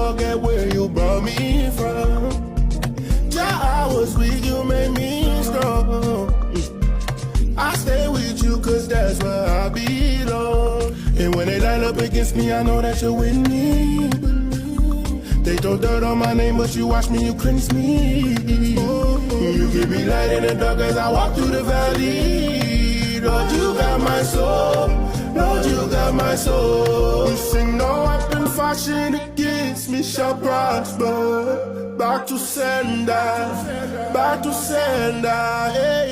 forget where you brought me from. Yeah, I was weak, you made me strong. I stay with you cause that's where I belong. And when they line up against me, I know that you're with me. They throw dirt on my name, but you watch me, you cleanse me. You give me light in the dark as I walk through the valley. Lord, you got my soul. Lord, you got my soul. You sing no weapon fashioned against me shall prosper. Back to sender, back to sender. Hey.